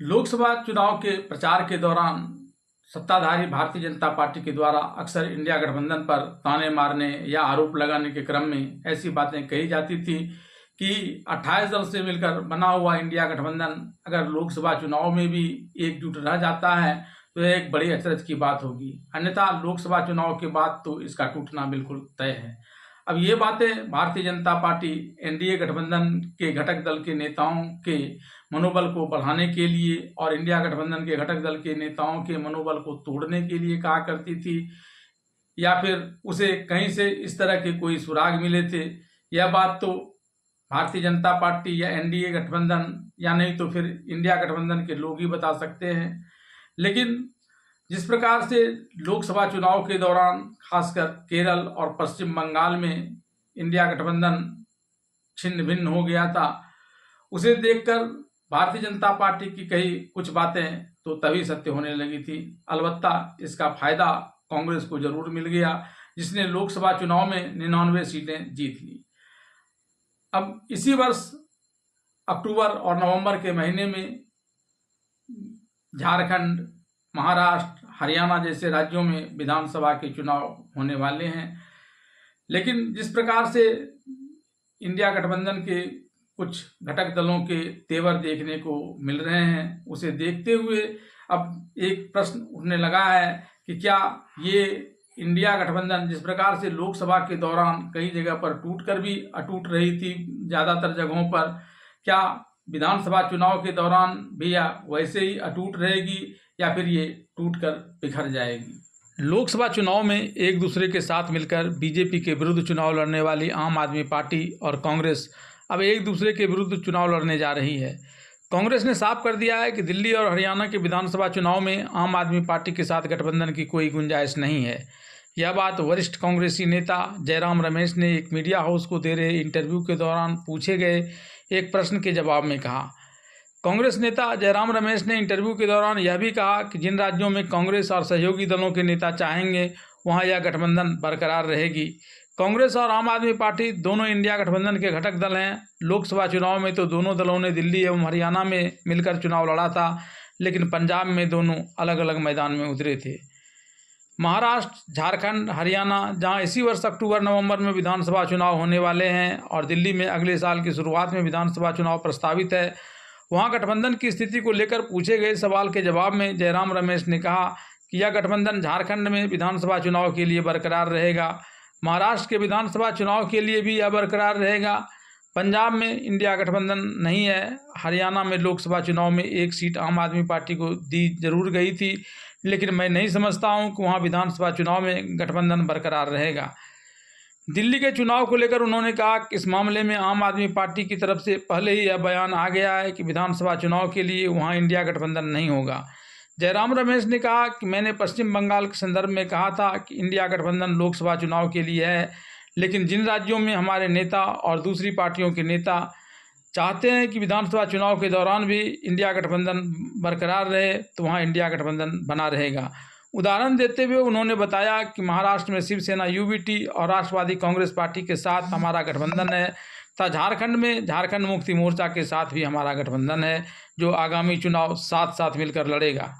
लोकसभा चुनाव के प्रचार के दौरान सत्ताधारी भारतीय जनता पार्टी के द्वारा अक्सर इंडिया गठबंधन पर ताने मारने या आरोप लगाने के क्रम में ऐसी बातें कही जाती थी कि 28 दल से मिलकर बना हुआ इंडिया गठबंधन अगर लोकसभा चुनाव में भी एकजुट रह जाता है तो यह एक बड़ी अचरज की बात होगी। अन्यथा लोकसभा चुनाव के बाद तो इसका टूटना बिल्कुल तय है। अब ये बातें भारतीय जनता पार्टी एनडीए गठबंधन के घटक दल के नेताओं के मनोबल को बढ़ाने के लिए और इंडिया गठबंधन के घटक दल के नेताओं के मनोबल को तोड़ने के लिए कहा करती थी, या फिर उसे कहीं से इस तरह के कोई सुराग मिले थे। यह बात तो भारतीय जनता पार्टी या एनडीए गठबंधन या नहीं तो फिर इंडिया गठबंधन के लोग ही बता सकते हैं। लेकिन जिस प्रकार से लोकसभा चुनाव के दौरान खासकर केरल और पश्चिम बंगाल में इंडिया गठबंधन छिन्न भिन्न हो गया था, उसे देखकर भारतीय जनता पार्टी की कही कुछ बातें तो तभी सत्य होने लगी थी। अलबत्ता इसका फायदा कांग्रेस को जरूर मिल गया, जिसने लोकसभा चुनाव में 99 सीटें जीत ली। अब इसी वर्ष अक्टूबर और नवंबर के महीने में झारखंड, महाराष्ट्र, हरियाणा जैसे राज्यों में विधानसभा के चुनाव होने वाले हैं। लेकिन जिस प्रकार से इंडिया गठबंधन के कुछ घटक दलों के तेवर देखने को मिल रहे हैं, उसे देखते हुए अब एक प्रश्न उठने लगा है कि क्या ये इंडिया गठबंधन जिस प्रकार से लोकसभा के दौरान कई जगह पर टूटकर भी अटूट रही थी, ज़्यादातर जगहों पर, क्या विधानसभा चुनाव के दौरान भी वैसे ही अटूट रहेगी या फिर ये टूटकर बिखर जाएगी। लोकसभा चुनाव में एक दूसरे के साथ मिलकर बीजेपी के विरुद्ध चुनाव लड़ने वाली आम आदमी पार्टी और कांग्रेस अब एक दूसरे के विरुद्ध चुनाव लड़ने जा रही है। कांग्रेस ने साफ कर दिया है कि दिल्ली और हरियाणा के विधानसभा चुनाव में आम आदमी पार्टी के साथ गठबंधन की कोई गुंजाइश नहीं है। यह बात वरिष्ठ कांग्रेसी नेता जयराम रमेश ने एक मीडिया हाउस को दे रहे इंटरव्यू के दौरान पूछे गए एक प्रश्न के जवाब में कहा। कांग्रेस नेता जयराम रमेश ने इंटरव्यू के दौरान यह भी कहा कि जिन राज्यों में कांग्रेस और सहयोगी दलों के नेता चाहेंगे वहां यह गठबंधन बरकरार रहेगी। कांग्रेस और आम आदमी पार्टी दोनों इंडिया गठबंधन के घटक दल हैं। लोकसभा चुनाव में तो दोनों दलों ने दिल्ली एवं हरियाणा में मिलकर चुनाव लड़ा था, लेकिन पंजाब में दोनों अलग अलग मैदान में उतरे थे। महाराष्ट्र, झारखंड, हरियाणा, जहां इसी वर्ष अक्टूबर नवंबर में विधानसभा चुनाव होने वाले हैं और दिल्ली में अगले साल की शुरुआत में विधानसभा चुनाव प्रस्तावित है, वहां गठबंधन की स्थिति को लेकर पूछे गए सवाल के जवाब में जयराम रमेश ने कहा कि यह गठबंधन झारखंड में विधानसभा चुनाव के लिए बरकरार रहेगा, महाराष्ट्र के विधानसभा चुनाव के लिए भी यह बरकरार रहेगा, पंजाब में इंडिया गठबंधन नहीं है, हरियाणा में लोकसभा चुनाव में एक सीट आम आदमी पार्टी को दी जरूर गई थी, लेकिन मैं नहीं समझता हूं कि वहां विधानसभा चुनाव में गठबंधन बरकरार रहेगा। दिल्ली के चुनाव को लेकर उन्होंने कहा कि इस मामले में आम आदमी पार्टी की तरफ से पहले ही यह बयान आ गया है कि विधानसभा चुनाव के लिए वहां इंडिया गठबंधन नहीं होगा। जयराम रमेश ने कहा कि मैंने पश्चिम बंगाल के संदर्भ में कहा था कि इंडिया गठबंधन लोकसभा चुनाव के लिए है, लेकिन जिन राज्यों में हमारे नेता और दूसरी पार्टियों के नेता चाहते हैं कि विधानसभा चुनाव के दौरान भी इंडिया गठबंधन बरकरार रहे तो वहाँ इंडिया गठबंधन बना रहेगा। उदाहरण देते हुए उन्होंने बताया कि महाराष्ट्र में शिवसेना यूबीटी और राष्ट्रवादी कांग्रेस पार्टी के साथ हमारा गठबंधन है, तथा झारखंड में झारखंड मुक्ति मोर्चा के साथ भी हमारा गठबंधन है, जो आगामी चुनाव साथ साथ मिलकर लड़ेगा।